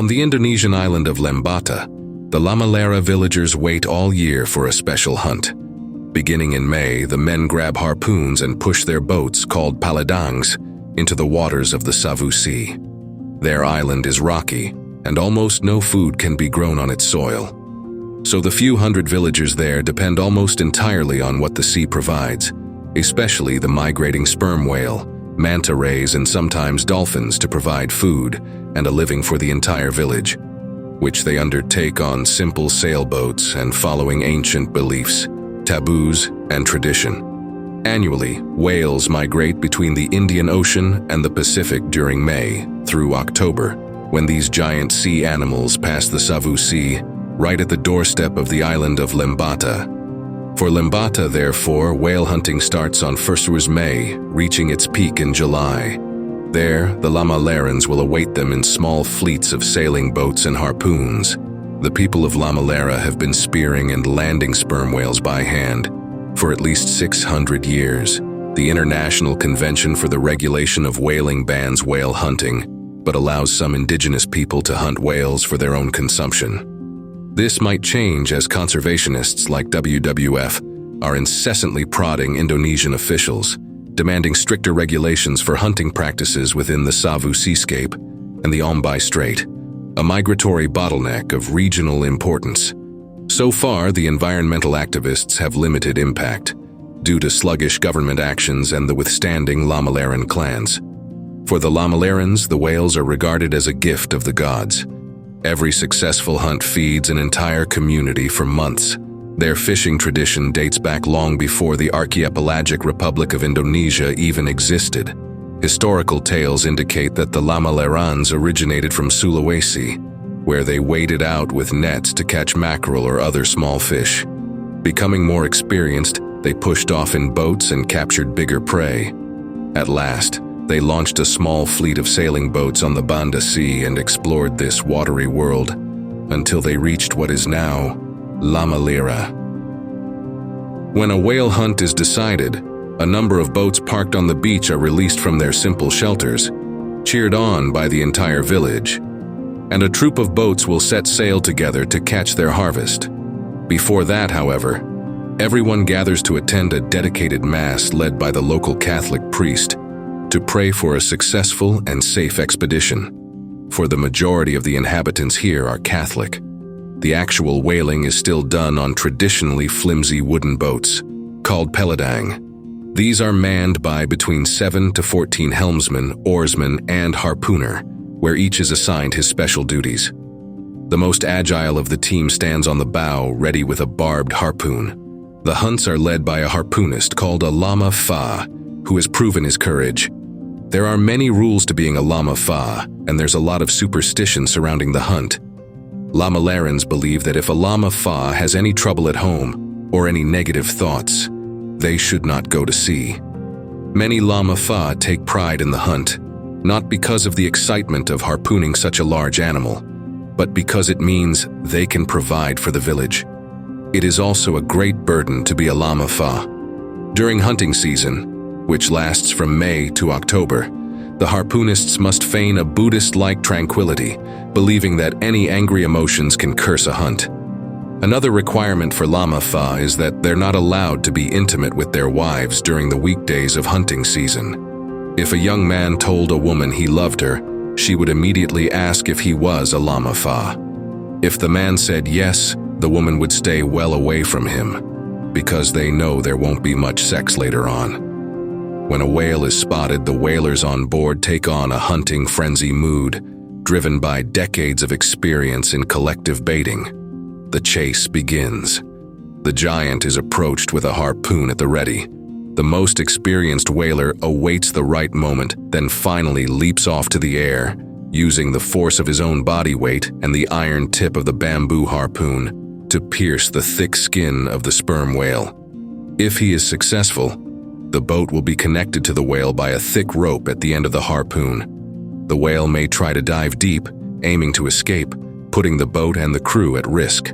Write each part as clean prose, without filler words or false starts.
On the Indonesian island of Lembata, the Lamalera villagers wait all year for a special hunt. Beginning in May, the men grab harpoons and push their boats, called paledangs, into the waters of the Savu Sea. Their island is rocky, and almost no food can be grown on its soil. So the few hundred villagers there depend almost entirely on what the sea provides, especially the migrating sperm whale, manta rays, and sometimes dolphins to provide food and a living for the entire village, which they undertake on simple sailboats and following ancient beliefs, taboos, and tradition. Annually, whales migrate between the Indian Ocean and the Pacific during May through October, when these giant sea animals pass the Savu Sea right at the doorstep of the island of Lembata. For Lembata, therefore, whale hunting starts on 1st May, reaching its peak in July. There, the Lamalerans will await them in small fleets of sailing boats and harpoons. The people of Lamalera have been spearing and landing sperm whales by hand for at least 600 years. The International Convention for the Regulation of Whaling bans whale hunting, but allows some indigenous people to hunt whales for their own consumption. This might change as conservationists like WWF are incessantly prodding Indonesian officials, demanding stricter regulations for hunting practices within the Savu seascape and the Ombai Strait, a migratory bottleneck of regional importance. So far, the environmental activists have limited impact, due to sluggish government actions and the withstanding Lamaleran clans. For the Lamalerans, the whales are regarded as a gift of the gods. Every successful hunt feeds an entire community for months. Their fishing tradition dates back long before the Archipelagic Republic of Indonesia even existed. Historical tales indicate that the Lamalerans originated from Sulawesi, where they waded out with nets to catch mackerel or other small fish. Becoming more experienced, they pushed off in boats and captured bigger prey. At last, they launched a small fleet of sailing boats on the Banda Sea and explored this watery world until they reached what is now Lamalera. When a whale hunt is decided, a number of boats parked on the beach are released from their simple shelters, cheered on by the entire village, and a troop of boats will set sail together to catch their harvest. Before that, however, everyone gathers to attend a dedicated mass led by the local Catholic priest to pray for a successful and safe expedition. For the majority of the inhabitants here are Catholic. The actual whaling is still done on traditionally flimsy wooden boats, called paledangs. These are manned by between 7 to 14 helmsmen, oarsmen, and harpooner, where each is assigned his special duties. The most agile of the team stands on the bow, ready with a barbed harpoon. The hunts are led by a harpoonist called a Lama Fa, who has proven his courage. There are many rules to being a Lama Fa, and there's a lot of superstition surrounding the hunt. Lamalerans believe that if a Lama Fa has any trouble at home, or any negative thoughts, they should not go to sea. Many Lama Fa take pride in the hunt, not because of the excitement of harpooning such a large animal, but because it means they can provide for the village. It is also a great burden to be a Lama Fa. During hunting season, which lasts from May to October, the harpoonists must feign a Buddhist-like tranquility, believing that any angry emotions can curse a hunt. Another requirement for Lama Fa is that they're not allowed to be intimate with their wives during the weekdays of hunting season. If a young man told a woman he loved her, she would immediately ask if he was a Lama Fa. If the man said yes, the woman would stay well away from him, because they know there won't be much sex later on. When a whale is spotted, the whalers on board take on a hunting frenzy mood, driven by decades of experience in collective baiting. The chase begins. The giant is approached with a harpoon at the ready. The most experienced whaler awaits the right moment, then finally leaps off to the air, using the force of his own body weight and the iron tip of the bamboo harpoon to pierce the thick skin of the sperm whale. If he is successful, the boat will be connected to the whale by a thick rope at the end of the harpoon. The whale may try to dive deep, aiming to escape, putting the boat and the crew at risk.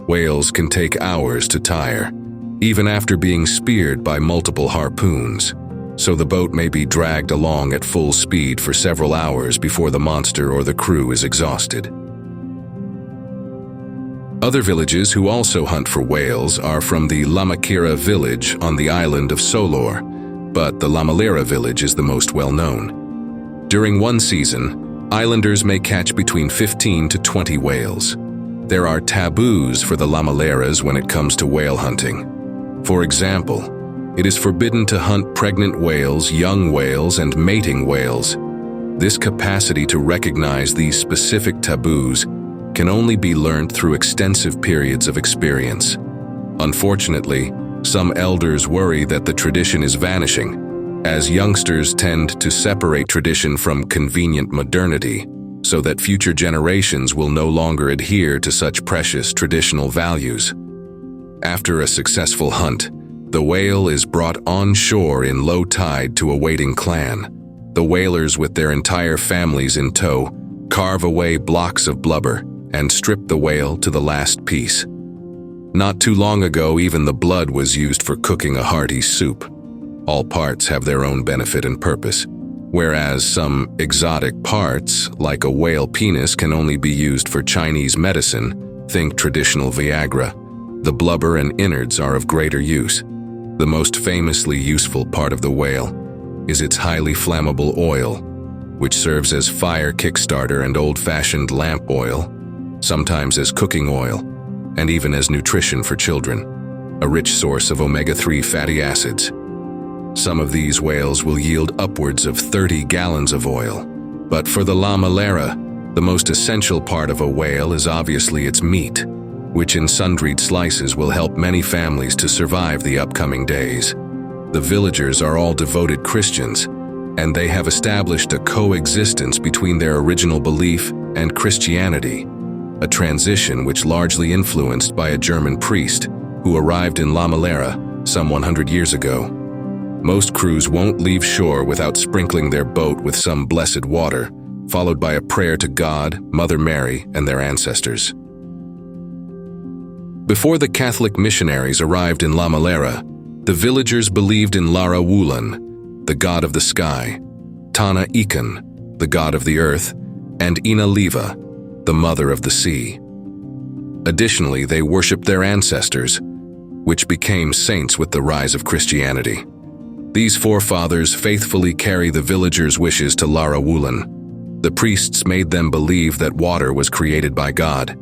Whales can take hours to tire, even after being speared by multiple harpoons, so the boat may be dragged along at full speed for several hours before the monster or the crew is exhausted. Other villages who also hunt for whales are from the Lamalera village on the island of Solor, but the Lamalera village is the most well-known. During one season, islanders may catch between 15 to 20 whales. There are taboos for the Lamaleras when it comes to whale hunting. For example, it is forbidden to hunt pregnant whales, young whales, and mating whales. This capacity to recognize these specific taboos can only be learned through extensive periods of experience. Unfortunately, some elders worry that the tradition is vanishing, as youngsters tend to separate tradition from convenient modernity, so that future generations will no longer adhere to such precious traditional values. After a successful hunt, the whale is brought on shore in low tide to a waiting clan. The whalers, with their entire families in tow, carve away blocks of blubber and strip the whale to the last piece. Not too long ago, even the blood was used for cooking a hearty soup. All parts have their own benefit and purpose, whereas some exotic parts, like a whale penis, can only be used for Chinese medicine, think traditional Viagra. The blubber and innards are of greater use. The most famously useful part of the whale is its highly flammable oil, which serves as fire kickstarter and old-fashioned lamp oil, sometimes as cooking oil, and even as nutrition for children, a rich source of omega-3 fatty acids. Some of these whales will yield upwards of 30 gallons of oil. But for the Lamalera, the most essential part of a whale is obviously its meat, which in sundry slices will help many families to survive the upcoming days. The villagers are all devoted Christians, and they have established a coexistence between their original belief and Christianity, a transition which largely influenced by a German priest who arrived in Lamalera some 100 years ago. Most crews won't leave shore without sprinkling their boat with some blessed water, followed by a prayer to God, Mother Mary, and their ancestors. Before the Catholic missionaries arrived in Lamalera, the villagers believed in Lara Wulan, the god of the sky, Tana Ikan, the god of the earth, and Ina Leva, the mother of the sea. Additionally, they worshipped their ancestors, which became saints with the rise of Christianity. These forefathers faithfully carry the villagers' wishes to Lara Wulan. The priests made them believe that water was created by God.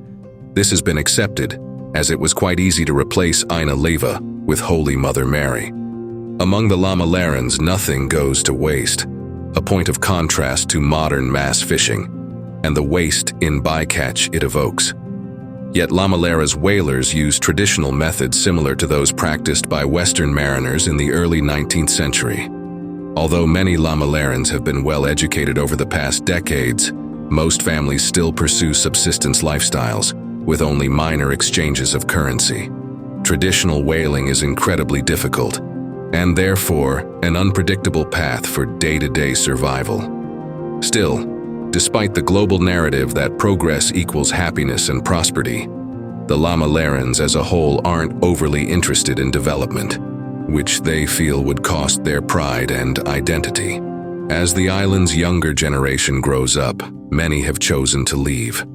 This has been accepted, as it was quite easy to replace Ina Leva with Holy Mother Mary. Among the Lamalerans, nothing goes to waste, a point of contrast to modern mass fishing, and the waste in bycatch it evokes. Yet Lamalera's whalers use traditional methods similar to those practiced by Western mariners in the early 19th century. Although many Lamalerans have been well educated over the past decades, most families still pursue subsistence lifestyles, with only minor exchanges of currency. Traditional whaling is incredibly difficult, and therefore an unpredictable path for day-to-day survival. Still, despite the global narrative that progress equals happiness and prosperity, the Lamalerans as a whole aren't overly interested in development, which they feel would cost their pride and identity. As the island's younger generation grows up, many have chosen to leave.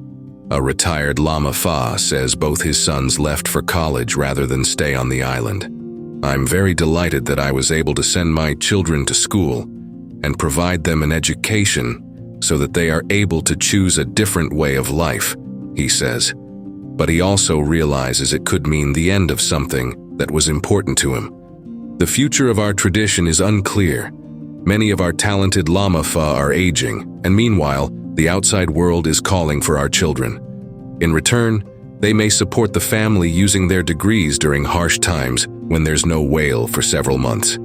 A retired Lama Fa says both his sons left for college rather than stay on the island. "I'm very delighted that I was able to send my children to school and provide them an education so that they are able to choose a different way of life," he says. But he also realizes it could mean the end of something that was important to him. The future of our tradition is unclear. Many of our talented Lama Fa are aging, and meanwhile, the outside world is calling for our children. In return, they may support the family using their degrees during harsh times when there's no whale for several months.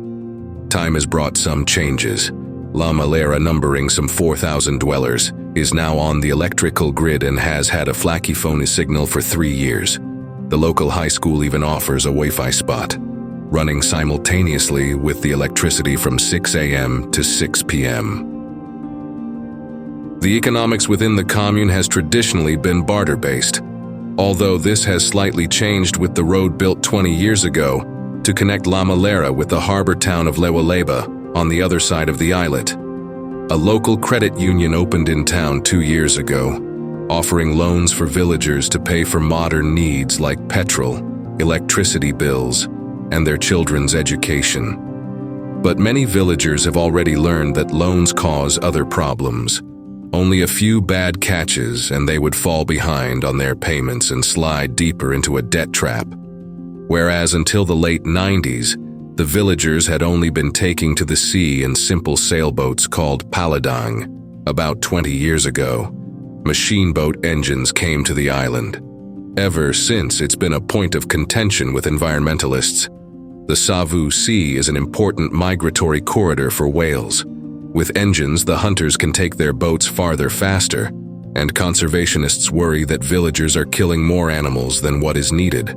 Time has brought some changes. Lamalera, numbering some 4,000 dwellers, is now on the electrical grid and has had a flaky phone signal for 3 years. The local high school even offers a Wi-Fi spot, running simultaneously with the electricity from 6 a.m. to 6 p.m. The economics within the commune has traditionally been barter-based, although this has slightly changed with the road built 20 years ago to connect Lamalera with the harbor town of Lewaleba on the other side of the islet. A local credit union opened in town 2 years ago, offering loans for villagers to pay for modern needs like petrol, electricity bills, and their children's education. But many villagers have already learned that loans cause other problems. Only a few bad catches and they would fall behind on their payments and slide deeper into a debt trap. Whereas until the late 90s, the villagers had only been taking to the sea in simple sailboats called paledangs. About 20 years ago, machine boat engines came to the island. Ever since, it's been a point of contention with environmentalists. The Savu Sea is an important migratory corridor for whales. With engines, the hunters can take their boats farther faster, and conservationists worry that villagers are killing more animals than what is needed.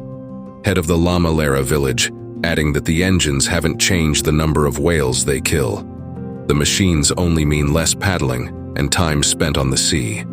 Head of the Lamalera village, adding that the engines haven't changed the number of whales they kill. The machines only mean less paddling and time spent on the sea.